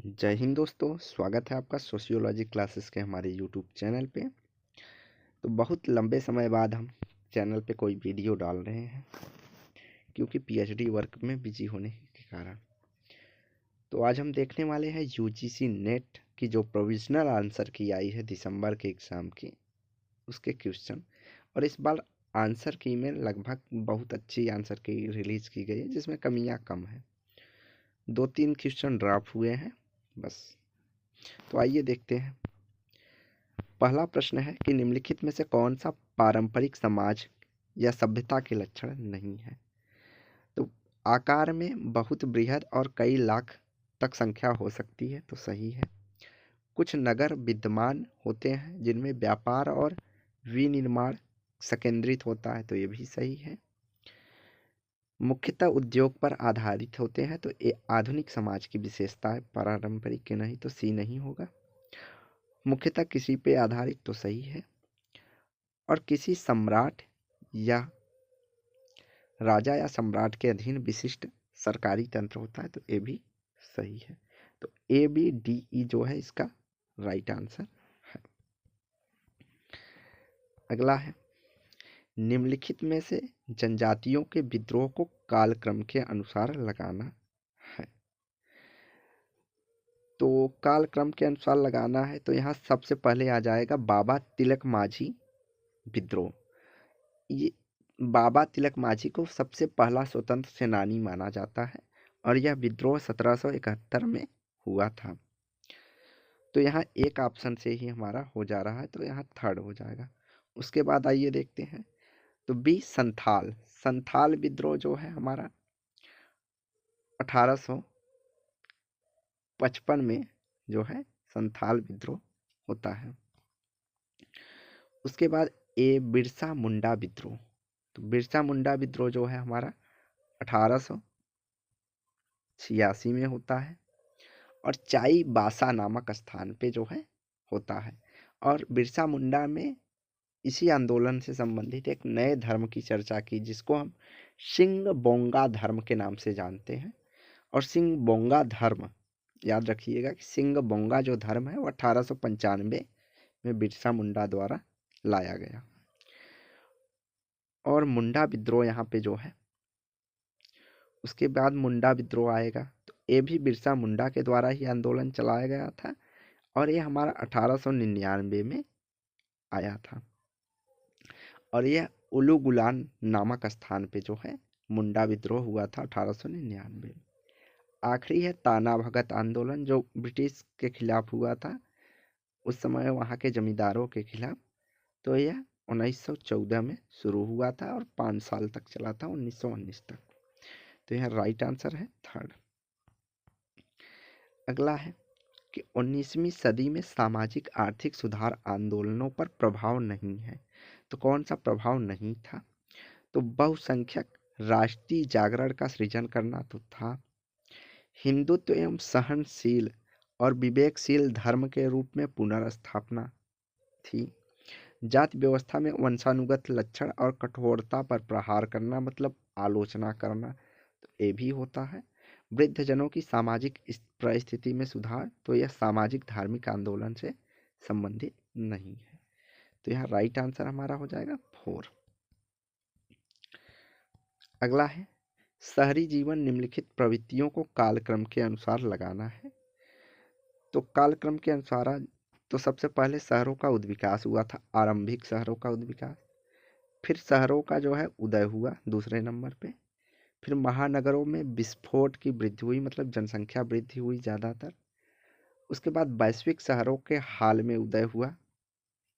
जय हिंद दोस्तों, स्वागत है आपका सोशियोलॉजी क्लासेस के हमारे यूट्यूब चैनल पे। तो बहुत लंबे समय बाद हम चैनल पे कोई वीडियो डाल रहे हैं क्योंकि पीएचडी वर्क में बिजी होने के कारण। तो आज हम देखने वाले हैं यूजीसी नेट की जो प्रोविजनल आंसर की आई है दिसंबर के एग्ज़ाम की, उसके क्वेश्चन। और इस बार आंसर की में लगभग बहुत अच्छी आंसर की रिलीज़ की गई है जिसमें कमियाँ कम हैं। 2-3 क्वेश्चन ड्रॉप हुए हैं बस। तो आइए देखते हैं। पहला प्रश्न है कि निम्नलिखित में से कौन सा पारंपरिक समाज या सभ्यता के लक्षण नहीं है। तो आकार में बहुत बृहद और कई लाख तक संख्या हो सकती है, तो सही है। कुछ नगर विद्यमान होते हैं जिनमें व्यापार और विनिर्माण संकेंद्रित होता है, तो ये भी सही है। मुख्यतः उद्योग पर आधारित होते हैं, तो ये आधुनिक समाज की विशेषता है, पारंपरिक के नहीं, तो सी नहीं होगा। मुख्यतः किसी पे आधारित, तो सही है। और किसी सम्राट या राजा या सम्राट के अधीन विशिष्ट सरकारी तंत्र होता है, तो ये भी सही है। तो ए बी डी ई जो है इसका राइट आंसर है। अगला है, निम्नलिखित में से जनजातियों के विद्रोह को कालक्रम के अनुसार लगाना है। तो कालक्रम के अनुसार लगाना है तो यहाँ सबसे पहले आ जाएगा बाबा तिलक माझी विद्रोह। ये बाबा तिलक माझी को सबसे पहला स्वतंत्र सेनानी माना जाता है और यह विद्रोह 1771 में हुआ था। तो यहाँ एक ऑप्शन से ही हमारा हो जा रहा है, तो यहाँ थर्ड हो जाएगा। उसके बाद आइए देखते हैं। तो बी संथाल। संथाल विद्रोह जो है हमारा 1855 में जो है संथाल विद्रोह होता है। उसके बाद ए बिरसा मुंडा विद्रोह। तो बिरसा मुंडा विद्रोह जो है हमारा 1886 में होता है और चाई बासा नामक स्थान पे जो है होता है। और बिरसा मुंडा में इसी आंदोलन से संबंधित एक नए धर्म की चर्चा की जिसको हम सिंग बोंगा धर्म के नाम से जानते हैं। और सिंग बोंगा धर्म, याद रखिएगा कि सिंग बोंगा जो धर्म है वो 1895 में बिरसा मुंडा द्वारा लाया गया। और मुंडा विद्रोह यहाँ पे जो है, उसके बाद मुंडा विद्रोह आएगा, तो ये भी बिरसा मुंडा के द्वारा ही आंदोलन चलाया गया था और ये हमारा 1899 में आया था। और यह उलुगुलान नामक स्थान पे जो है मुंडा विद्रोह हुआ था 1899 में। आखिरी है ताना भगत आंदोलन जो ब्रिटिश के खिलाफ हुआ था, उस समय वहाँ के जमींदारों के खिलाफ। तो यह 1914 में शुरू हुआ था और 5 साल तक चला था, 1919 तक। तो यह राइट आंसर है थर्ड। अगला है कि 19वीं सदी में सामाजिक आर्थिक सुधार आंदोलनों पर प्रभाव नहीं है। तो कौन सा प्रभाव नहीं था? तो बहुसंख्यक राष्ट्रीय जागरण का सृजन करना तो था। हिंदुत्व एवं सहनशील और विवेकशील धर्म के रूप में पुनर्स्थापना थी। जाति व्यवस्था में वंशानुगत लक्षण और कठोरता पर प्रहार करना मतलब आलोचना करना, तो ये भी होता है। वृद्धजनों की सामाजिक परिस्थिति में सुधार, तो यह सामाजिक धार्मिक आंदोलन से संबंधित नहीं है। तो यहाँ राइट आंसर हमारा हो जाएगा 4। अगला है, शहरी जीवन निम्नलिखित प्रवृत्तियों को कालक्रम के अनुसार लगाना है। तो कालक्रम के अनुसार तो सबसे पहले शहरों का उद्विकास हुआ था, आरंभिक शहरों का उद्विकास। फिर शहरों का जो है उदय हुआ दूसरे नंबर पे। फिर महानगरों में विस्फोट की वृद्धि हुई, मतलब जनसंख्या वृद्धि हुई ज़्यादातर। उसके बाद वैश्विक शहरों के हाल में उदय हुआ,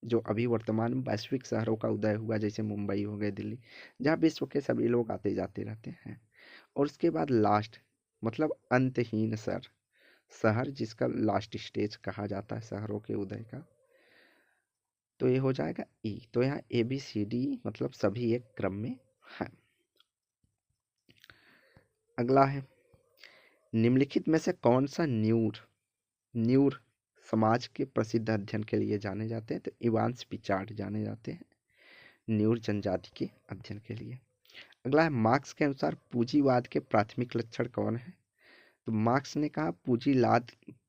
जो अभी वर्तमान में वैश्विक शहरों का उदय हुआ, जैसे मुंबई हो गए, दिल्ली, जहाँ विश्व के सभी लोग आते जाते रहते हैं। और उसके बाद लास्ट मतलब अंतहीन शहर जिसका लास्ट स्टेज कहा जाता है शहरों के उदय का, तो ये हो जाएगा ई। तो यहाँ ए बी सी डी मतलब सभी एक क्रम में है। अगला है, निम्नलिखित में से कौन सा न्यूर समाज के प्रसिद्ध अध्ययन के लिए जाने जाते हैं? तो इवांस पिचार्ड जाने जाते हैं न्यूर जनजाति के अध्ययन के लिए। अगला है, मार्क्स के अनुसार पूंजीवाद के प्राथमिक लक्षण कौन है? तो मार्क्स ने कहा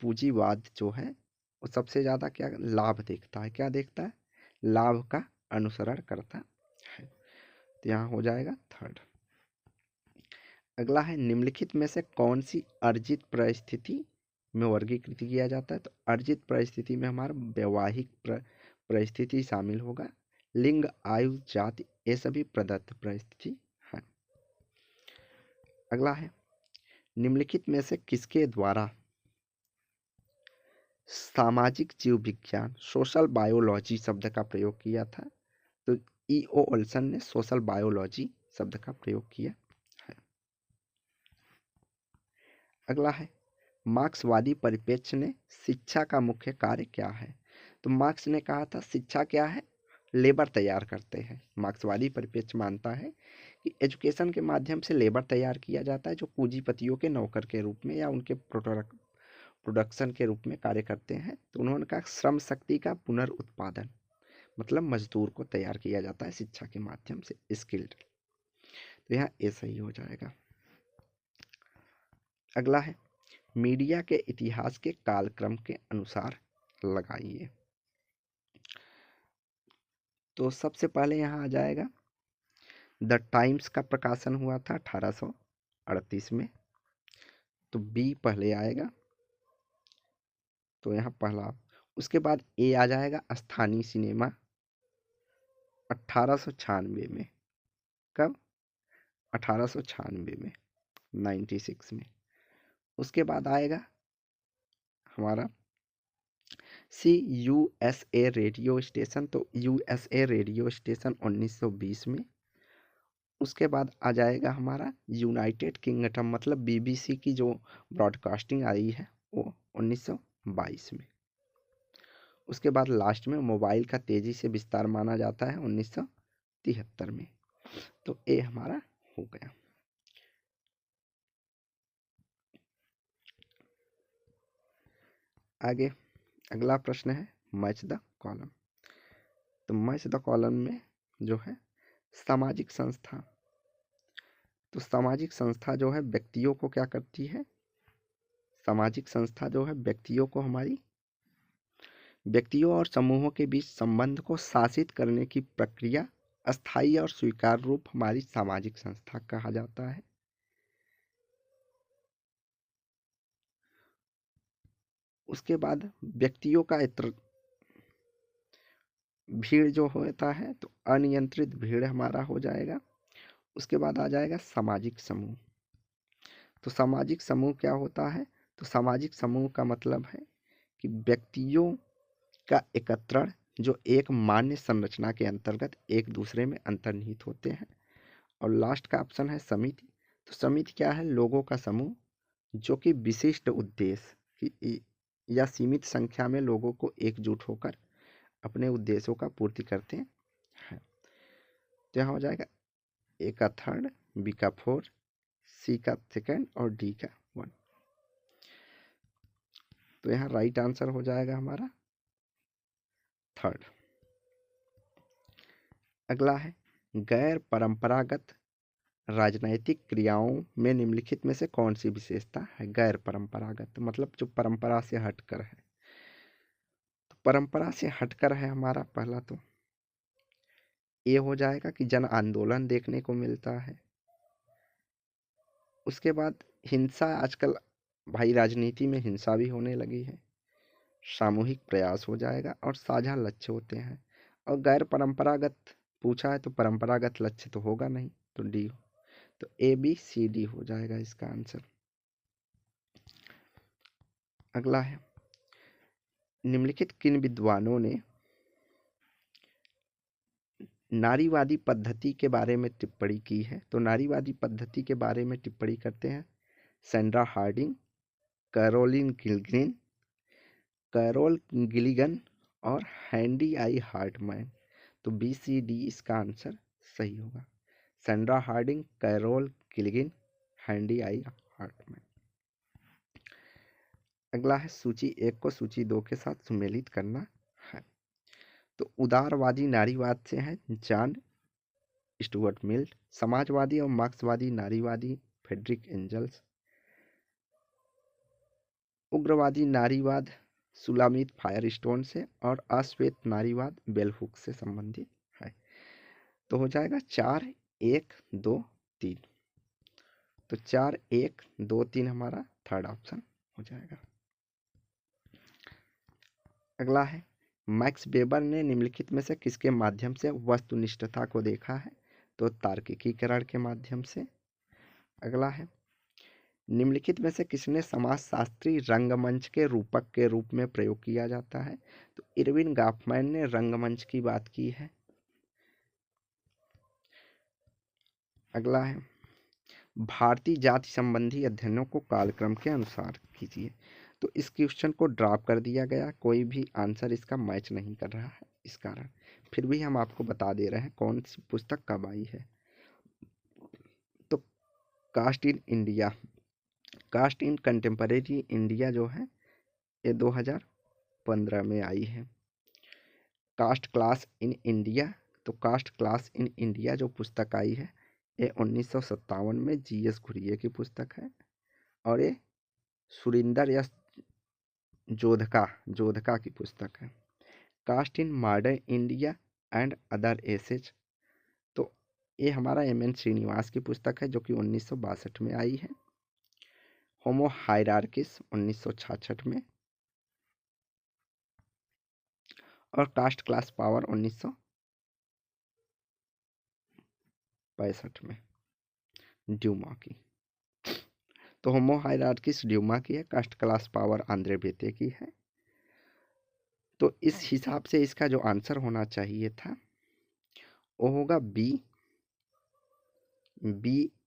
पूंजीवाद जो है वो सबसे ज़्यादा क्या लाभ देखता है, क्या देखता है, लाभ का अनुसरण करता है। तो यहाँ हो जाएगा थर्ड। अगला है निम्नलिखित में से कौन सी अर्जित परिस्थिति में वर्गीकृत किया जाता है। तो अर्जित परिस्थिति में हमारा वैवाहिक परिस्थिति शामिल होगा, लिंग, आयु, जाति, ये सभी प्रदत्त परिस्थिति है। अगला है निम्नलिखित में से किसके द्वारा सामाजिक जीव विज्ञान सोशल बायोलॉजी शब्द का प्रयोग किया था। तो E.O. ओल्सन ने सोशल बायोलॉजी शब्द का प्रयोग किया है। अगला है मार्क्सवादी परिप्रेक्ष्य ने शिक्षा का मुख्य कार्य क्या है। तो मार्क्स ने कहा था शिक्षा क्या है, लेबर तैयार करते हैं। मार्क्सवादी परिप्रेक्ष्य मानता है कि एजुकेशन के माध्यम से लेबर तैयार किया जाता है जो पूंजीपतियों के नौकर के रूप में या उनके प्रोडक्शन के रूप में कार्य करते हैं। तो उन्होंने कहा श्रम शक्ति का पुनर्उत्पादन, मतलब मजदूर को तैयार किया जाता है शिक्षा के माध्यम से, स्किल्ड। तो यहाँ ए सही हो जाएगा। अगला है मीडिया के इतिहास के कालक्रम के अनुसार लगाइए। तो सबसे पहले यहाँ आ जाएगा द टाइम्स का प्रकाशन हुआ था 1838 में, तो बी पहले आएगा, तो यहाँ पहला। उसके बाद ए आ जाएगा स्थानीय सिनेमा 1896 में। कब? 1896 में, 96 में। उसके बाद आएगा हमारा USA रेडियो स्टेशन, तो USA रेडियो स्टेशन 1920 में। उसके बाद आ जाएगा हमारा यूनाइटेड किंगडम, मतलब BBC की जो ब्रॉडकास्टिंग आई है वो 1922 में। उसके बाद लास्ट में मोबाइल का तेजी से विस्तार माना जाता है 1973 में। तो ए हमारा हो गया। आगे अगला प्रश्न है मैच द कॉलम। तो मैच द कॉलम में जो है सामाजिक संस्था, तो सामाजिक संस्था जो है व्यक्तियों को क्या करती है, सामाजिक संस्था जो है व्यक्तियों को, हमारी व्यक्तियों और समूहों के बीच संबंध को शासित करने की प्रक्रिया अस्थायी और स्वीकार रूप हमारी सामाजिक संस्था कहा जाता है। उसके बाद व्यक्तियों का भीड़ जो होता है तो अनियंत्रित भीड़ हमारा हो जाएगा। उसके बाद आ जाएगा सामाजिक समूह। तो सामाजिक समूह क्या होता है, तो सामाजिक समूह का मतलब है कि व्यक्तियों का एकत्रण जो एक मान्य संरचना के अंतर्गत एक दूसरे में अंतर्निहित होते हैं। और लास्ट का ऑप्शन है समिति। तो समिति क्या है, लोगों का समूह जो कि विशिष्ट उद्देश्य या सीमित संख्या में लोगों को एकजुट होकर अपने उद्देश्यों का पूर्ति करते हैं। तो यहाँ हो जाएगा ए का थर्ड, बी का फोर्थ, सी का सेकेंड और डी का 1। तो यहाँ राइट आंसर हो जाएगा हमारा थर्ड। अगला है गैर परंपरागत राजनैतिक क्रियाओं में निम्नलिखित में से कौन सी विशेषता है। गैर परंपरागत मतलब जो परंपरा से हटकर है। तो परंपरा से हटकर है हमारा पहला, तो ये हो जाएगा कि जन आंदोलन देखने को मिलता है। उसके बाद हिंसा, आजकल भाई राजनीति में हिंसा भी होने लगी है। सामूहिक प्रयास हो जाएगा और साझा लक्ष्य होते हैं। और गैर परंपरागत पूछा है तो परंपरागत लक्ष्य तो होगा नहीं, तो डी। तो ABCD हो जाएगा इसका आंसर। अगला है निम्नलिखित किन विद्वानों ने नारीवादी पद्धति के बारे में टिप्पणी की है। तो नारीवादी पद्धति के बारे में टिप्पणी करते हैं सैंड्रा हार्डिंग, कैरोल गिलिगन और हैंडी आई हार्टमैन। तो BCD इसका आंसर सही होगा। Sandra Harding, Carol Gilligan, Heidi I Hartmann. अगला है सूची 1 को सूची 2 के साथ सुमेलित करना है। तो उदारवादी नारीवाद से है जॉन स्टुअर्ट मिल, समाजवादी और मार्क्सवादी नारीवादी फ्रेडरिक एंजल्स, उग्रवादी नारीवाद सुलामित फायरस्टोन से और अश्वेत नारीवाद बेल हुक से संबंधित है। तो हो जाएगा 4, 1, 2, 3। तो 4, 1, 2, 3 हमारा थर्ड ऑप्शन हो जाएगा। अगला है, मैक्स वेबर ने निम्नलिखित में से किसके माध्यम से वस्तुनिष्ठता को देखा है? तो तार्किकीकरण के माध्यम से। अगला है, निम्नलिखित में से किसने समाजशास्त्री रंगमंच के रूपक के रूप में प्रयोग किया जाता है? तो इरविन गॉफमैन ने रंगमंच की बात की है। अगला है, भारतीय जाति संबंधी अध्ययनों को कालक्रम के अनुसार कीजिए। तो इस क्वेश्चन को ड्रॉप कर दिया गया, कोई भी आंसर इसका मैच नहीं कर रहा है, इस कारण फिर भी हम आपको बता दे रहे हैं कौन सी पुस्तक कब आई है। तो caste in India, caste in contemporary India जो है ये 2015 में आई है। कास्ट क्लास इन इंडिया, तो कास्ट क्लास इन इंडिया जो पुस्तक आई है ये 1957 में GS घुरिये की पुस्तक है और ये सुरिंदर या जोधका की पुस्तक है। Caste in modern India and other essays, तो ये हमारा MN श्रीनिवास की पुस्तक है जो कि 1962 में आई है। होमो हायरार्किस 1966 में और कास्ट क्लास पावर 1965 में ड्यूमा की। तो होमो हायरार्किस ड्यूमा की है, कास्ट क्लास पावर आंद्रे बेते की है। तो इस हिसाब से इसका जो आंसर होना चाहिए था वो होगा बी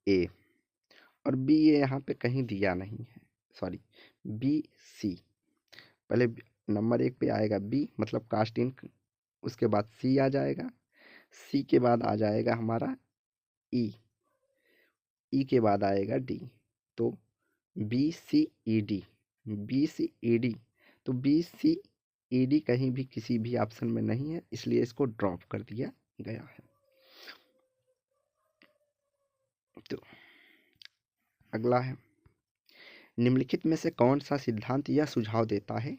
ए, और बी ए यहाँ पे कहीं दिया नहीं है, सॉरी BC। पहले नंबर 1 पे आएगा बी मतलब कास्ट इन, उसके बाद सी आ जाएगा, सी के बाद आ जाएगा हमारा ई के बाद आएगा डी। तो BCED, BCED, तो BCED कहीं भी किसी भी ऑप्शन में नहीं है, इसलिए इसको ड्रॉप कर दिया गया है। तो अगला है, निम्नलिखित में से कौन सा सिद्धांत यह सुझाव देता है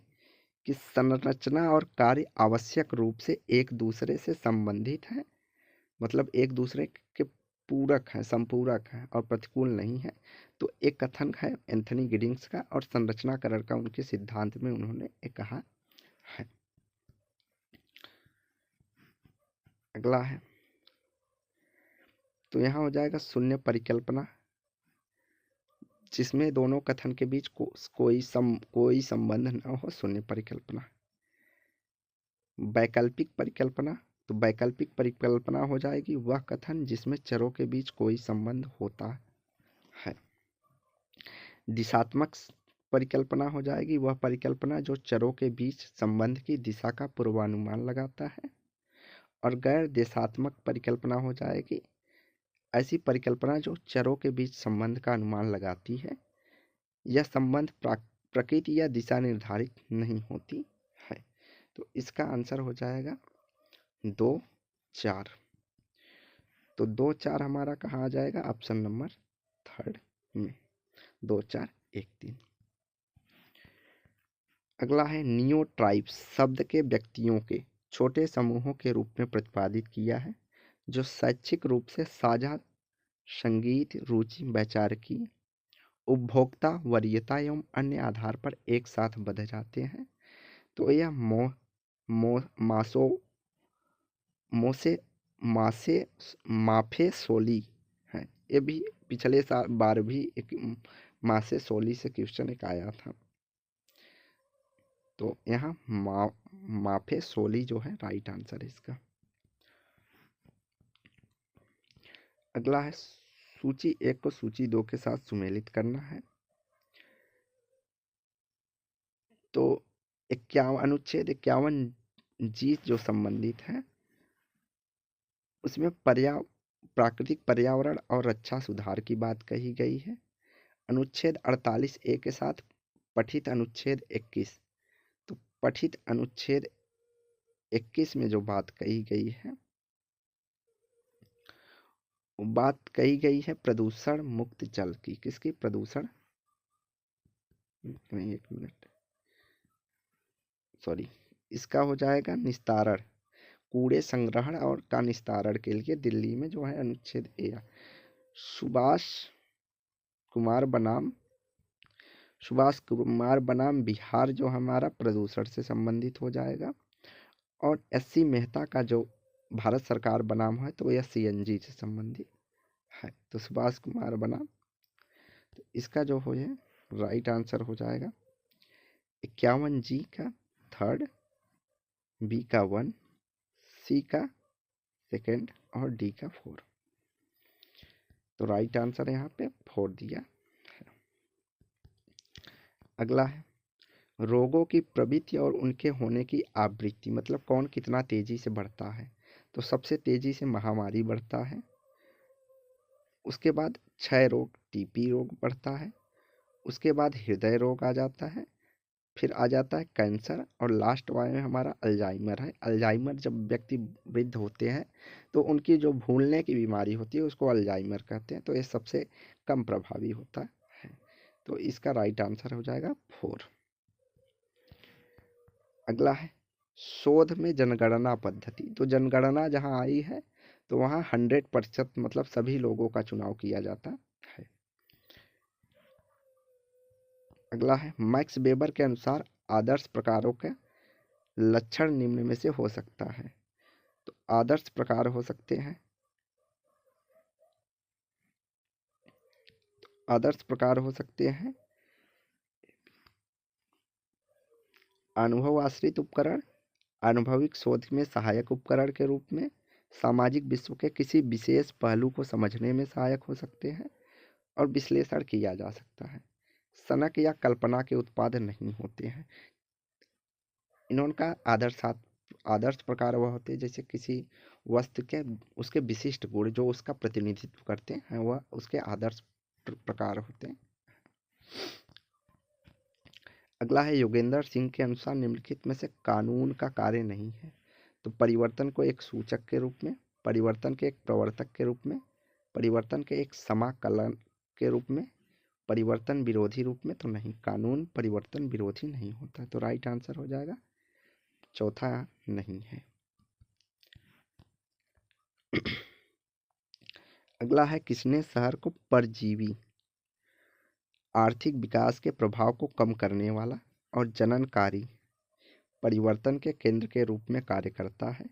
कि संरचना और कार्य आवश्यक रूप से एक दूसरे से संबंधित हैं, मतलब एक दूसरे के पूरक हैं, संपूरक हैं और प्रतिकूल नहीं है? तो एक कथन है एंथनी गिडिंग्स का और संरचनाकरण का उनके सिद्धांत में उन्होंने एक कहा है। अगला है, तो यहाँ हो जाएगा शून्य परिकल्पना, जिसमें दोनों कथन के बीच कोई संबंध न हो, शून्य परिकल्पना। वैकल्पिक परिकल्पना, तो वैकल्पिक परिकल्पना हो जाएगी वह कथन जिसमें चरों के बीच कोई संबंध होता है। दिशात्मक परिकल्पना हो जाएगी वह परिकल्पना जो चरों के बीच संबंध की दिशा का पूर्वानुमान लगाता है। और गैर दिशात्मक परिकल्पना हो जाएगी ऐसी परिकल्पना जो चरों के बीच संबंध का अनुमान लगाती है। यह संबंध प्रकृति या दिशा निर्धारित नहीं होती है। तो इसका आंसर हो जाएगा 2, 4। तो 2, 4 हमारा कहाँ आ जाएगा? ऑप्शन नंबर 3 में, 2, 4, 1, 3। अगला है, नियो ट्राइब्स शब्द के व्यक्तियों के छोटे समूहों के रूप में प्रतिपादित किया है जो शैक्षिक रूप से साझा संगीत रुचि वैचारिकी उपभोक्ता वरीयता एवं अन्य आधार पर एक साथ बंध जाते हैं। तो यह माफे सोली है। ये भी पिछले बार भी एक मासे सोली से क्वेश्चन एक आया था। तो यहाँ माफे सोली जो है राइट आंसर है इसका। अगला है, सूची 1 को सूची 2 के साथ सुमेलित करना है। तो 51 अनुच्छेद 51 जी जो संबंधित है उसमें प्राकृतिक पर्यावरण और रक्षा सुधार की बात कही गई है। अनुच्छेद 48A के साथ पठित अनुच्छेद 21, तो पठित अनुच्छेद 21 में जो बात कही गई है वो बात कही गई है प्रदूषण मुक्त जल की। किसकी? प्रदूषण नहीं, 1 मिनट, सॉरी, इसका हो जाएगा निस्तारण, कूड़े संग्रहण और का निस्तारण के लिए दिल्ली में जो है अनुच्छेद ए। सुभाष कुमार बनाम सुभाष कुमार बनाम बिहार जो हमारा प्रदूषण से संबंधित हो जाएगा। और एससी मेहता का जो भारत सरकार बनाम है तो यह सीएनजी से संबंधित है। तो सुभाष कुमार बनाम, तो इसका जो हो है राइट आंसर हो जाएगा 51 जी का थर्ड, बी का 1, सी का सेकंड और डी का 4। तो राइट आंसर यहाँ पे 4 दिया। अगला है रोगों की प्रवृत्ति और उनके होने की आवृत्ति, मतलब कौन कितना तेजी से बढ़ता है। तो सबसे तेजी से महामारी बढ़ता है, उसके बाद क्षय रोग टीपी रोग बढ़ता है, उसके बाद हृदय रोग आ जाता है, फिर आ जाता है कैंसर और लास्ट वाले में हमारा अल्जाइमर है। अल्जाइमर जब व्यक्ति वृद्ध होते हैं तो उनकी जो भूलने की बीमारी होती है उसको अल्जाइमर कहते हैं। तो ये सबसे कम प्रभावी होता है। तो इसका राइट आंसर हो जाएगा 4। अगला है शोध में जनगणना पद्धति। तो जनगणना जहाँ आई है तो वहाँ 100% मतलब सभी लोगों का चुनाव किया जाता है। अगला है मैक्स वेबर के अनुसार आदर्श प्रकारों के लक्षण निम्न में से हो सकता है। तो आदर्श प्रकार हो सकते हैं, आदर्श प्रकार हो सकते हैं अनुभव आश्रित उपकरण, अनुभविक शोध में सहायक उपकरण के रूप में, सामाजिक विश्व के किसी विशेष पहलू को समझने में सहायक हो सकते हैं और विश्लेषण किया जा सकता है। सनक या कल्पना के उत्पाद नहीं होते हैं। इनका आदर्श प्रकार वह होते हैं जैसे किसी वस्तु के उसके विशिष्ट गुण जो उसका प्रतिनिधित्व करते हैं वह उसके आदर्श प्रकार होते हैं। अगला है योगेंद्र सिंह के अनुसार निम्नलिखित में से कानून का कार्य नहीं है। तो परिवर्तन को एक सूचक के रूप में, परिवर्तन के एक प्रवर्तक के रूप में, परिवर्तन के एक समाकलन के रूप में, परिवर्तन विरोधी रूप में। तो नहीं, कानून परिवर्तन विरोधी नहीं होता। तो राइट आंसर हो जाएगा चौथा नहीं है। अगला है किसने शहर को परजीवी, आर्थिक विकास के प्रभाव को कम करने वाला और जननकारी परिवर्तन के केंद्र के रूप में कार्य करता है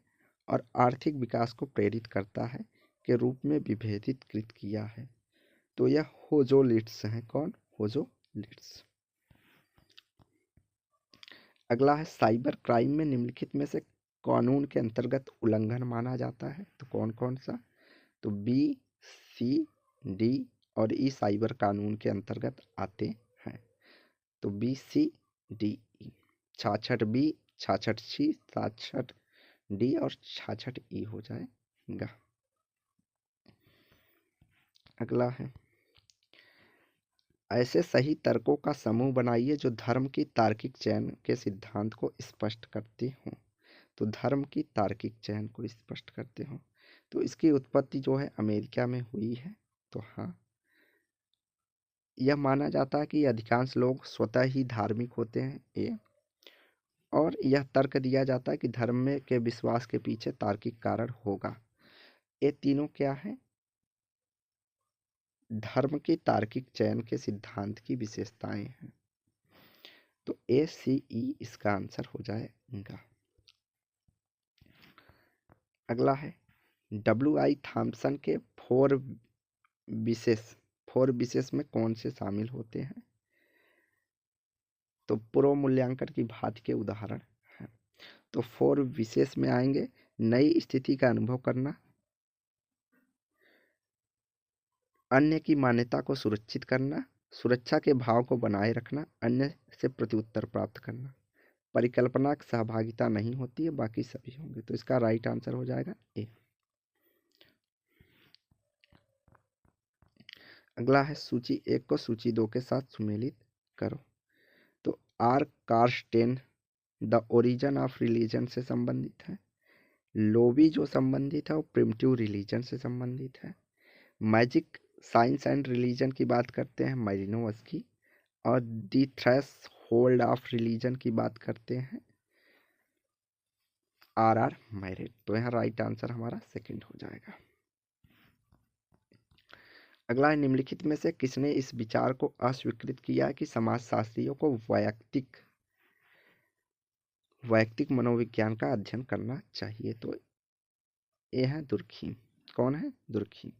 और आर्थिक विकास को प्रेरित करता है के रूप में विभेदित कृत किया है। तो यह होजोलिट्स है। कौन? होजोलिट्स। अगला है साइबर क्राइम में निम्नलिखित में से कानून के अंतर्गत उल्लंघन माना जाता है। तो कौन कौन सा? तो बी, सी, डी और ई साइबर कानून के अंतर्गत आते हैं। तो बी, सी, डी, ई। 66 बी, 66 सी, 67 डी और 66 ई हो जाएगा। अगला है ऐसे सही तर्कों का समूह बनाइए जो धर्म की तार्किक चयन के सिद्धांत को स्पष्ट करते हों। तो धर्म की तार्किक चयन को स्पष्ट करते हों। तो इसकी उत्पत्ति जो है अमेरिका में हुई है। तो हाँ, यह माना जाता है कि अधिकांश लोग स्वतः ही धार्मिक होते हैं ये, और यह तर्क दिया जाता है कि धर्म में के विश्वास के पीछे तार्किक कारण होगा। ये तीनों क्या है? धर्म की तार्किक चयन के सिद्धांत की विशेषताएं हैं। तो ए, सी, ई इसका आंसर हो जाएगा। अगला है डब्ल्यू.आई. थॉम्सन के फोर विशेष में कौन से शामिल होते हैं? तो पूर्व मूल्यांकन की भांति के उदाहरण हैं। तो 4 विशेष में आएंगे नई स्थिति का अनुभव करना, अन्य की मान्यता को सुरक्षित करना, सुरक्षा के भाव को बनाए रखना, अन्य से प्रत्युत्तर प्राप्त करना। परिकल्पना सहभागिता नहीं होती है, बाकी सभी होंगे। तो इसका राइट आंसर हो जाएगा ए। अगला है सूची 1 को सूची 2 के साथ सुमेलित करो। तो R Karsten the origin of religion से संबंधित है। लोवी जो संबंधित है वो प्रिमिटिव रिलीजन से संबंधित है। मैजिक साइंस एंड रिलीजन की बात करते हैं मैलिनोवस्की। और दी थ्रेश होल्ड ऑफ रिलीजन की बात करते हैं आर मैरिड। तो यहाँ राइट आंसर हमारा सेकंड हो जाएगा। अगला है, निम्नलिखित में से किसने इस विचार को अस्वीकृत किया कि समाजशास्त्रियों को वैयक्तिक मनोविज्ञान का अध्ययन करना चाहिए? तो ये है दुर्खीम। कौन है? दुर्खीम।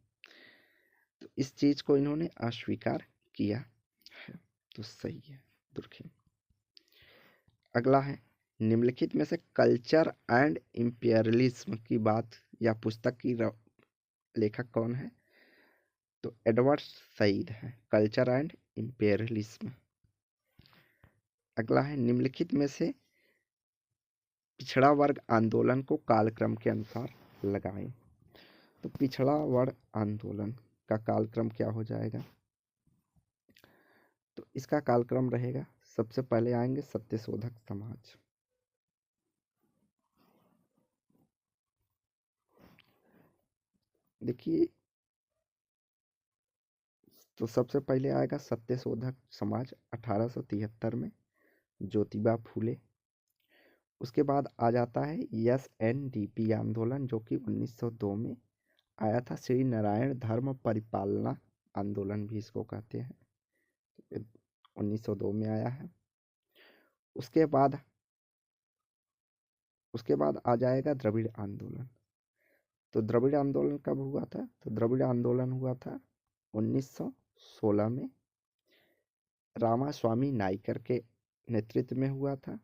तो इस चीज को इन्होंने अस्वीकार किया है, तो सही है दुर्खीम। अगला है, निम्नलिखित में से कल्चर एंड इंपीरियलिज्म की बात या पुस्तक की लेखक कौन है? तो एडवर्ड सईद है, कल्चर एंड इंपीरियलिज्म। अगला है, निम्नलिखित में से पिछड़ा वर्ग आंदोलन को कालक्रम के अनुसार लगाएं। तो पिछड़ा वर्ग आंदोलन का कालक्रम क्या हो जाएगा? तो इसका कालक्रम रहेगा, सबसे पहले आएंगे सत्यशोधक समाज। देखिए, तो सबसे पहले आएगा सत्यशोधक समाज 1873 में, ज्योतिबा फूले। उसके बाद आ जाता है SNDP आंदोलन, जो कि 1902 में आया था। श्री नारायण धर्म परिपालना आंदोलन भी इसको कहते हैं, 1902 में आया है। उसके बाद आ जाएगा द्रविड़ आंदोलन। तो द्रविड़ आंदोलन कब हुआ था? तो द्रविड़ आंदोलन हुआ था 1916 में, रामास्वामी नायकर के नेतृत्व में हुआ था।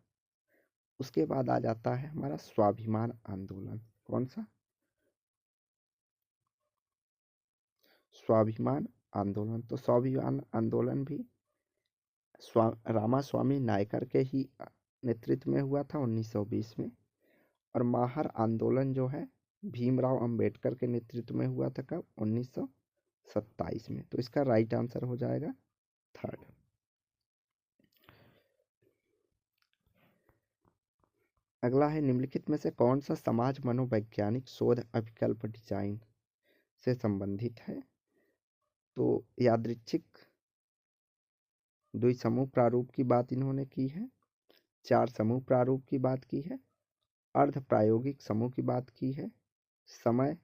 उसके बाद आ जाता है हमारा स्वाभिमान आंदोलन। कौन सा? स्वाभिमान आंदोलन। तो स्वाभिमान आंदोलन भी रामास्वामी नायकर के ही नेतृत्व में हुआ था 1920 में। और महार आंदोलन जो है भीमराव अंबेडकर के नेतृत्व में हुआ था कब? 1927 में। तो इसका राइट आंसर हो जाएगा थर्ड। अगला है, निम्नलिखित में से कौन सा समाज मनोवैज्ञानिक शोध अभिकल्प डिजाइन से संबंधित है? तो यादृच्छिक द्विसमूह प्रारूप की बात इन्होंने की है, चार समूह प्रारूप की बात की है, अर्ध प्रायोगिक समूह की बात की है, समय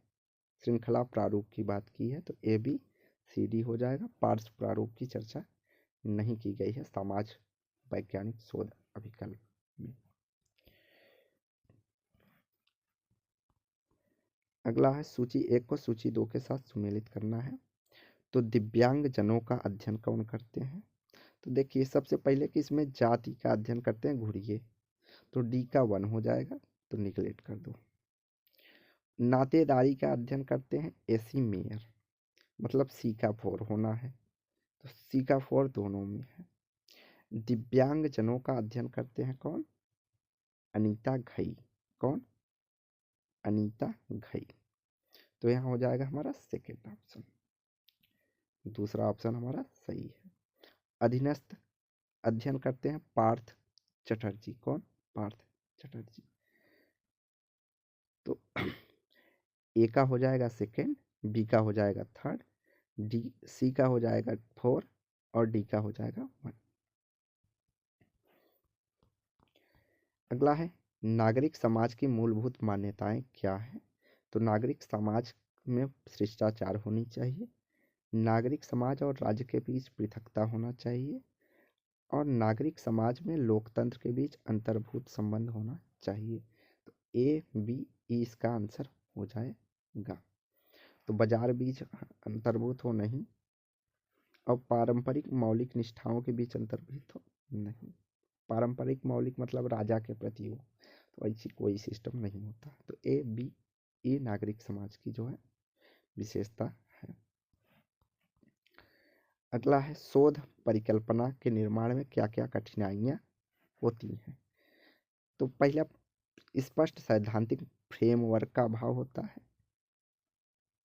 श्रृंखला प्रारूप की बात की है। तो ABCD हो जाएगा। पार्श्व प्रारूप की चर्चा नहीं की गई है समाज वैज्ञानिक शोध अभिकल्प में। अगला है, सूची 1 को सूची 2 के साथ सुमेलित करना है। तो दिव्यांग जनों का अध्ययन कौन करते हैं? तो देखिए, सबसे पहले कि इसमें जाति का अध्ययन करते हैं घुड़िए, तो D का 1 हो जाएगा, तो निगलेक्ट कर दो। नातेदारी का अध्ययन करते हैं AC मेयर, मतलब C का 4 होना है, तो C का 4 दोनों में है। दिव्यांग जनों का अध्ययन करते हैं कौन? अनीता घई। कौन? अनीता घई। तो यहाँ हो जाएगा हमारा सेकेंड ऑप्शन, दूसरा ऑप्शन हमारा सही है। अधीनस्थ अध्ययन करते हैं पार्थ चटर्जी। कौन? पार्थ चटर्जी। तो A का हो जाएगा सेकेंड, B का हो जाएगा थर्ड, C का हो जाएगा 4 और D का हो जाएगा 1। अगला है, नागरिक समाज की मूलभूत मान्यताएं क्या है? तो नागरिक समाज में शिष्टाचार होनी चाहिए, नागरिक समाज और राज्य के बीच पृथकता होना चाहिए, और नागरिक समाज में लोकतंत्र के बीच अंतर्भूत संबंध होना चाहिए। तो ABE इसका आंसर हो जाएगा। तो बाजार बीच अंतर्भूत हो नहीं, और पारंपरिक मौलिक निष्ठाओं के बीच अंतर्भूत हो नहीं। पारंपरिक मौलिक मतलब राजा के प्रति हो, तो ऐसी कोई सिस्टम नहीं होता। तो ABE नागरिक समाज की जो है विशेषता है। अगला है, शोध परिकल्पना के निर्माण में क्या क्या कठिनाइयाँ होती हैं? तो पहला, स्पष्ट सैद्धांतिक फ्रेमवर्क का अभाव होता है,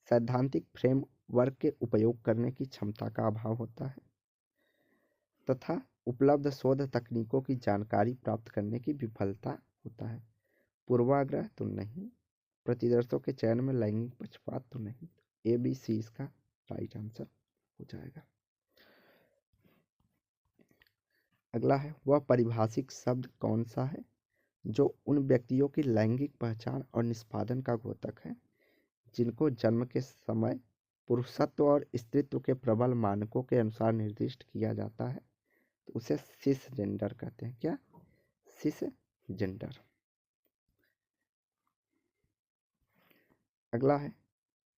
सैद्धांतिक फ्रेमवर्क के उपयोग करने की क्षमता का अभाव होता है, तथा उपलब्ध शोध तकनीकों की जानकारी प्राप्त करने की विफलता होता है। पूर्वाग्रह तो नहीं, प्रतिदर्शों के चयन में लैंगिक पक्षपात तो नहीं। ABC इसका राइट आंसर हो जाएगा। अगला है, वह परिभाषिक शब्द कौन सा है जो उन व्यक्तियों की लैंगिक पहचान और निष्पादन का द्योतक है जिनको जन्म के समय पुरुषत्व और स्त्रीत्व के प्रबल मानकों के अनुसार निर्दिष्ट किया जाता है, तो उसे सिस जेंडर कहते हैं। क्या? सिस जेंडर। अगला है,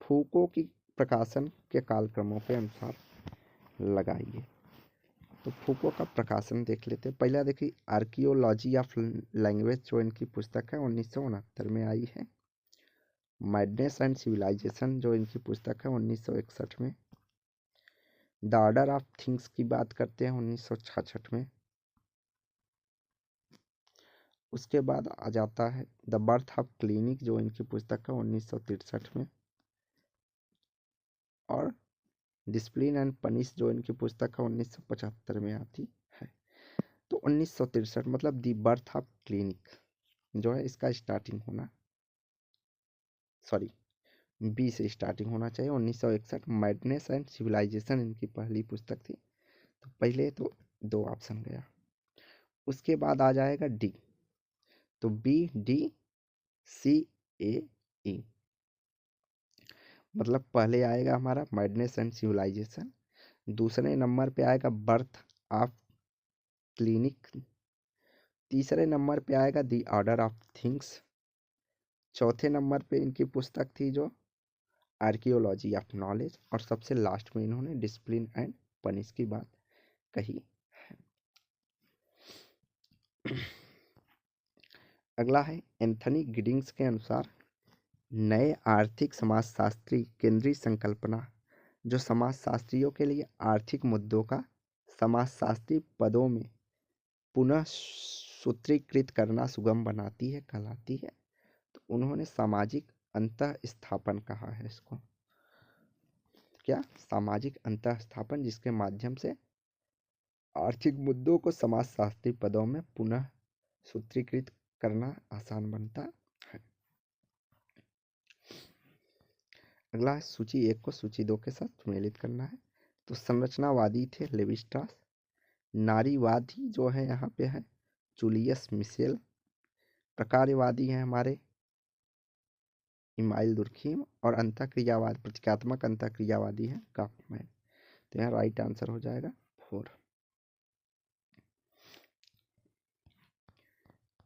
फूको की प्रकाशन के कालक्रमों के अनुसार लगाइए। तो फूको का प्रकाशन देख लेते हैं। पहला देखिए, आर्कियोलॉजी ऑफ लैंग्वेज जो इनकी पुस्तक है 1969 में आई है। मैडनेस एंड सिविलाइजेशन जो इनकी पुस्तक है 1961 में। द ऑर्डर ऑफ थिंग्स की बात करते हैं 1966 में। उसके बाद आ जाता है द बर्थ ऑफ क्लिनिक जो इनकी पुस्तक है 1963 में। और डिसिप्लिन एंड पनिश जो इनकी पुस्तक है 1975 में आती है। तो 1963 मतलब दी बर्थ ऑफ क्लिनिक जो है इसका स्टार्टिंग होना, सॉरी बी से स्टार्टिंग होना चाहिए। 1961 मैडनेस एंड सिविलाइजेशन इनकी पहली पुस्तक थी। तो पहले तो 2 ऑप्शन गया। उसके बाद आ जाएगा डी, तो बी डी सी ए ई, मतलब पहले आएगा हमारा मैडनेस एंड सिविलाइजेशन, दूसरे नंबर पे आएगा बर्थ ऑफ क्लिनिक, तीसरे नंबर पे आएगा द ऑर्डर ऑफ थिंग्स, चौथे नंबर पे इनकी पुस्तक थी जो आर्कियोलॉजी ऑफ नॉलेज, और सबसे लास्ट में इन्होंने डिसिप्लिन एंड पनिश की बात कही है। अगला है, एंथनी गिडिंग्स के अनुसार नए आर्थिक समाजशास्त्री केंद्रीय संकल्पना जो समाजशास्त्रियों के लिए आर्थिक मुद्दों का समाजशास्त्री पदों में पुनः सूत्रीकृत करना सुगम बनाती है कहलाती है। तो उन्होंने सामाजिक अंतः स्थापन कहा है इसको। क्या? सामाजिक अंतः स्थापन, जिसके माध्यम से आर्थिक मुद्दों को समाजशास्त्री पदों में पुनः सूत्रीकृत करना आसान बनता है। अगला है, सूची 1 को सूची 2 के साथ सम्मिलित करना है। तो संरचनावादी थे लेवी स्ट्रॉस, नारीवादी जो है यहाँ पे है जूलियस मिशेल, प्रकार्यवादी हैं हमारे इमाइल दुर्खीम, और अंतःक्रियावाद प्रतीकात्मक अंतःक्रियावादी है काफमैन। तो यहाँ राइट आंसर हो जाएगा 4।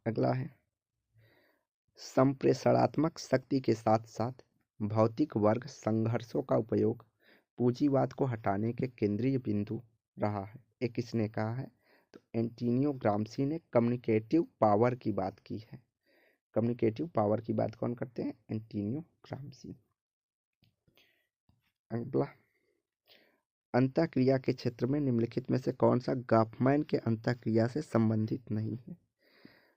अगला है, संप्रेषणात्मक शक्ति के साथ साथ भौतिक वर्ग संघर्षों का उपयोग पूंजीवाद को हटाने के केंद्रीय बिंदु रहा है। ये किसने कहा है? तो एंटोनियो ग्राम्सी ने कम्युनिकेटिव पावर की बात की है। कम्युनिकेटिव पावर की बात कौन करते हैं? Antonio Gramsci. अगला, अंतःक्रिया के क्षेत्र में निम्नलिखित में से कौन सा गॉफमैन के अंतःक्रिया से संबंधित नहीं है?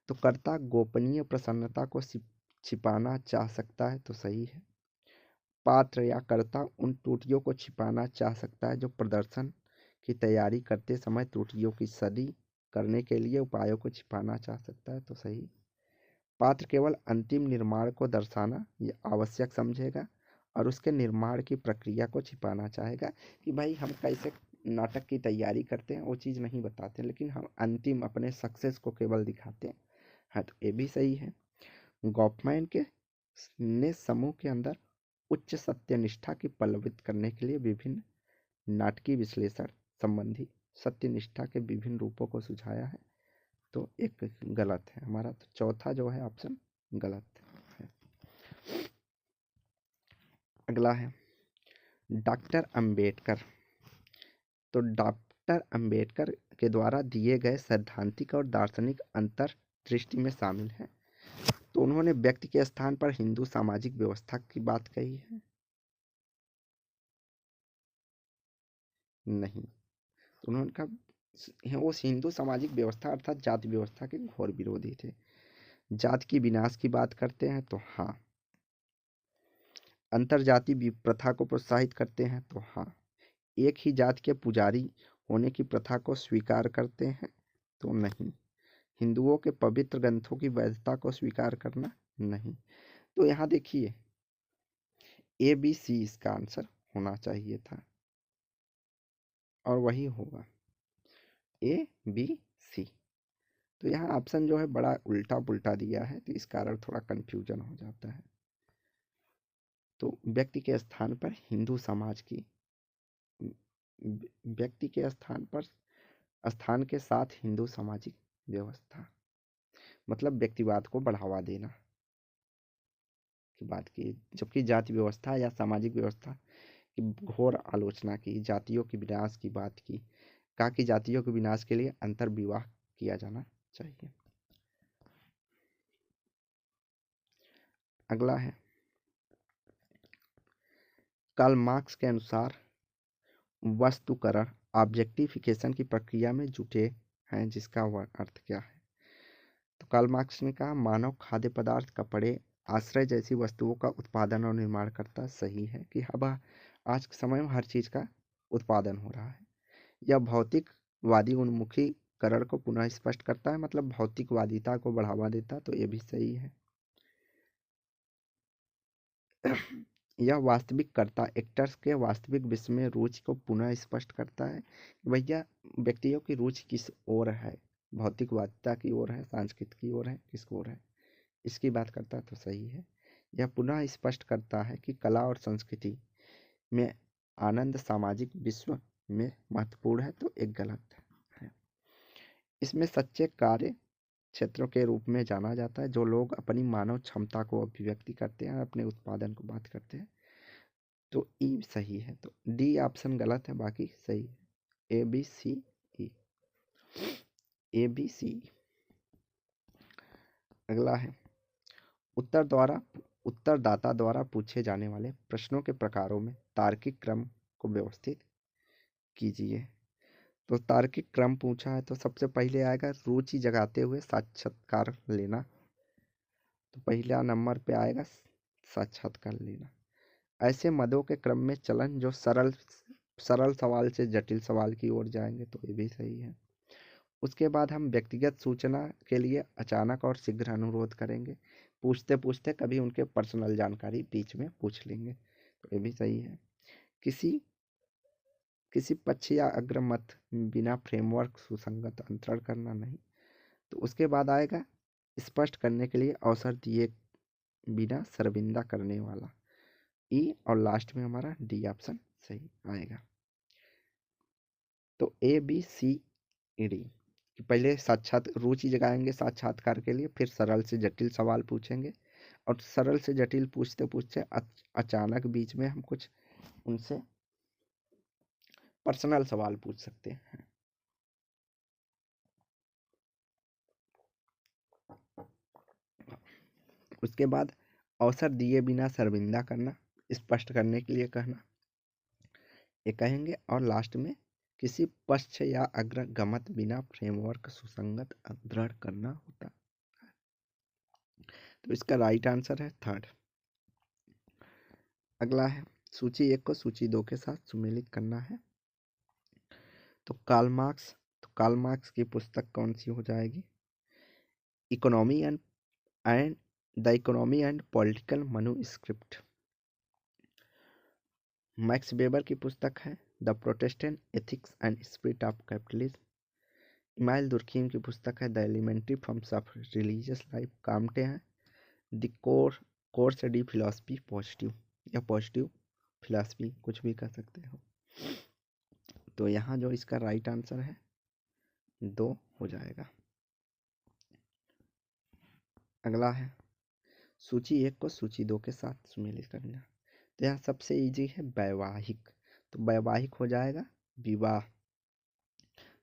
तो कर्ता गोपनीय प्रसन्नता को छिपाना चाह सकता है, तो सही है। पात्र या कर्ता उन त्रुटियों को छिपाना चाह सकता है जो प्रदर्शन की तैयारी करते समय त्रुटियों की सदी करने के लिए उपायों को छिपाना चाह सकता है, तो सही। पात्र केवल अंतिम निर्माण को दर्शाना ये आवश्यक समझेगा और उसके निर्माण की प्रक्रिया को छिपाना चाहेगा कि भाई हम कैसे नाटक की तैयारी करते हैं वो चीज़ नहीं बताते, लेकिन हम अंतिम अपने सक्सेस को केवल दिखाते हैं। हाँ, तो ये भी सही है। गॉफमैन के ने समूह के अंदर उच्च सत्यनिष्ठा की पल्लवित करने के लिए विभिन्न नाटकीय विश्लेषण संबंधी सत्यनिष्ठा के विभिन्न रूपों को सुझाया है। तो एक गलत है हमारा, तो चौथा जो है ऑप्शन गलत है। अगला है, डॉक्टर अंबेडकर। तो डॉक्टर अंबेडकर के द्वारा दिए गए सैद्धांतिक और दार्शनिक अंतर्दृष्टि में शामिल है। तो उन्होंने व्यक्ति के स्थान पर हिंदू सामाजिक व्यवस्था की बात कही है? नहीं। तो उन्होंने कहा वो हिंदू सामाजिक व्यवस्था अर्थात जाति व्यवस्था के घोर विरोधी थे। जात की विनाश की बात करते हैं तो हाँ। अंतरजाति प्रथा को प्रोत्साहित करते हैं तो हाँ। एक ही जात के पुजारी होने की प्रथा को स्वीकार करते हैं तो नहीं। हिंदुओं के पवित्र ग्रंथों की वैधता को स्वीकार करना नहीं। तो यहाँ देखिए ए बी सी इसका आंसर होना चाहिए था और वही होगा ए बी सी। तो यहाँ ऑप्शन जो है बड़ा उल्टा पुल्टा दिया है, तो इस कारण थोड़ा कन्फ्यूजन हो जाता है। तो व्यक्ति के स्थान पर हिंदू समाज की, व्यक्ति के स्थान पर, स्थान के साथ हिंदू सामाजिक व्यवस्था, मतलब व्यक्तिवाद को बढ़ावा देना की बात की, जबकि जाति व्यवस्था या सामाजिक व्यवस्था की घोर आलोचना की, जातियों के विनाश की बात की, कहा कि जातियों के विनाश के लिए अंतर विवाह किया जाना चाहिए। अगला है, कार्ल मार्क्स के अनुसार वस्तुकरण ऑब्जेक्टिफिकेशन की प्रक्रिया में जुटे हैं, जिसका वह अर्थ क्या है। तो कार्ल मार्क्स ने कहा, मानव खाद्य पदार्थ, कपड़े, आश्रय जैसी वस्तुओं का उत्पादन और निर्माण करता। सही है कि अब आज के समय में हर चीज़ का उत्पादन हो रहा है। यह भौतिकवादी उन्मुखीकरण को पुनः स्पष्ट करता है, मतलब भौतिकवादिता को बढ़ावा देता, तो ये भी सही है। यह वास्तविककर्ता एक्टर्स के वास्तविक विश्व में रुचि को पुनः स्पष्ट करता है। भैया व्यक्तियों की रुचि किस ओर है, भौतिकवादिता की ओर है, सांस्कृतिक की ओर है, किस ओर है, इसकी बात करता है, तो सही है। यह पुनः स्पष्ट करता है कि कला और संस्कृति में आनंद सामाजिक विश्व में महत्वपूर्ण है, तो एक गलत है। इसमें सच्चे कार्य क्षेत्रों के रूप में जाना जाता है, जो लोग अपनी मानव क्षमता को अभिव्यक्ति करते हैं, अपने उत्पादन को बात करते हैं, तो ई सही है। तो डी ऑप्शन गलत है, बाकी सही है। A B C E, A B C. अगला है, उत्तरदाता द्वारा पूछे जाने वाले प्रश्नों के प्रकारों में तार्किक क्रम को व्यवस्थित कीजिए। तो तार्किक क्रम पूछा है, तो सबसे पहले आएगा रुचि जगाते हुए साक्षात्कार लेना। तो पहला नंबर पे आएगा साक्षात्कार लेना। ऐसे मदों के क्रम में चलन जो सरल सरल सवाल से जटिल सवाल की ओर जाएंगे, तो ये भी सही है। उसके बाद हम व्यक्तिगत सूचना के लिए अचानक और शीघ्र अनुरोध करेंगे, पूछते पूछते कभी उनके पर्सनल जानकारी बीच में पूछ लेंगे, तो ये भी सही है। किसी किसी पक्ष या अग्रमत बिना फ्रेमवर्क सुसंगत अंतरण करना नहीं। तो उसके बाद आएगा स्पष्ट करने के लिए अवसर दिए बिना शर्मिंदा करने वाला, ई, और लास्ट में हमारा डी ऑप्शन सही आएगा। तो ए बी सी ई डी, पहले साक्षात रुचि जगाएंगे साक्षात्कार के लिए, फिर सरल से जटिल सवाल पूछेंगे, और सरल से जटिल पूछते पूछते अचानक बीच में हम कुछ उनसे पर्सनल सवाल पूछ सकते हैं। उसके बाद अवसर दिए बिना शर्मिंदा करना, स्पष्ट करने के लिए कहना, ये कहेंगे, और लास्ट में किसी पक्ष या अग्रगमत बिना फ्रेमवर्क सुसंगत दृढ़ करना होता। तो इसका राइट आंसर है थर्ड। अगला है, सूची 1 को सूची 2 के साथ सुमेलित करना है। तो कार्ल मार्क्स की पुस्तक कौन सी हो जाएगी? Economy and the economy and political manuscript. Max Weber की पुस्तक है the Protestant ethics and spirit of capitalism. Emile Durkheim की पुस्तक है the elementary forms of religious life. Comte हैं the course de philosophy positive, या पॉजिटिव फिलॉसफी, कुछ भी कह सकते हो। तो यहाँ जो इसका राइट आंसर है 2 हो जाएगा। अगला है, सूची 1 को सूची 2 के साथ सुमेलित करना। तो यहाँ सबसे इजी है वैवाहिक, तो वैवाहिक हो जाएगा विवाह,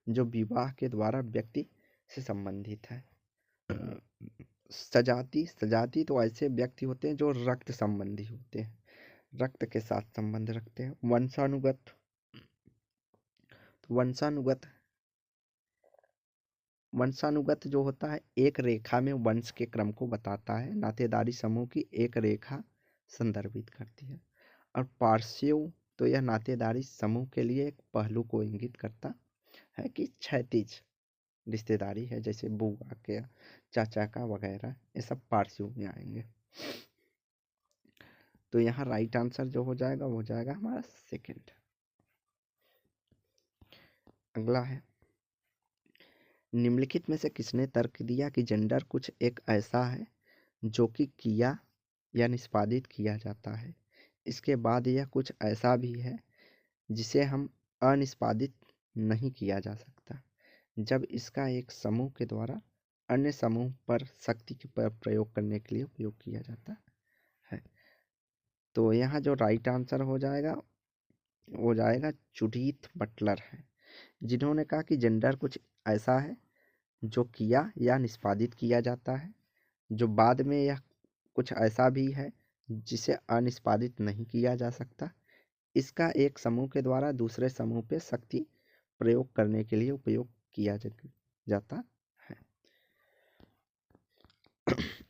जो विवाह के द्वारा व्यक्ति से संबंधित है। सजाती तो ऐसे व्यक्ति होते हैं जो रक्त संबंधी होते हैं, रक्त के साथ संबंध रखते हैं। वंशानुगत, वंशानुगत जो होता है एक रेखा में वंश के क्रम को बताता है। नातेदारी समूह की एक रेखा संदर्भित करती है। और पार्श्व, तो यह नातेदारी समूह के लिए एक पहलू को इंगित करता है कि क्षैतिज रिश्तेदारी है, जैसे बुआ के, चाचा का वगैरह, ये सब पार्श्व में आएंगे। तो यहाँ राइट आंसर जो हो जाएगा वो हो जाएगा हमारा सेकंड। अगला है, निम्नलिखित में से किसने तर्क दिया कि जेंडर कुछ एक ऐसा है जो कि किया या निष्पादित किया जाता है, इसके बाद यह कुछ ऐसा भी है जिसे हम अनिष्पादित नहीं किया जा सकता, जब इसका एक समूह के द्वारा अन्य समूह पर शक्ति के प्रयोग करने के लिए उपयोग किया जाता है। तो यहाँ जो राइट आंसर हो जाएगा जुडीथ बटलर है, जिन्होंने कहा कि जेंडर कुछ ऐसा है जो किया या निष्पादित किया जाता है, जो बाद में यह कुछ ऐसा भी है जिसे अनिष्पादित नहीं किया जा सकता, इसका एक समूह के द्वारा दूसरे समूह पे शक्ति प्रयोग करने के लिए उपयोग किया जाता है।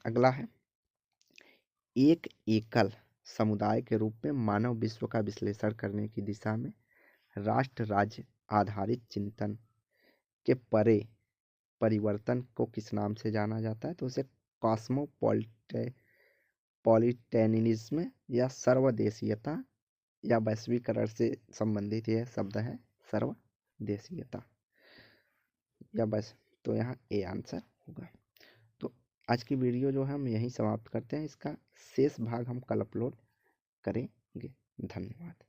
अगला है, एक एकल समुदाय के रूप में मानव विश्व का विश्लेषण करने की दिशा में राष्ट्र राज्य आधारित चिंतन के परे परिवर्तन को किस नाम से जाना जाता है? तो उसे कॉस्मोपॉलिटेनिज्म या सर्वदेशीयता या वैश्वीकरण से संबंधित यह शब्द है सर्वदेशीयता या बस। तो यहाँ ए आंसर होगा। तो आज की वीडियो जो है हम यहीं समाप्त करते हैं, इसका शेष भाग हम कल अपलोड करेंगे। धन्यवाद।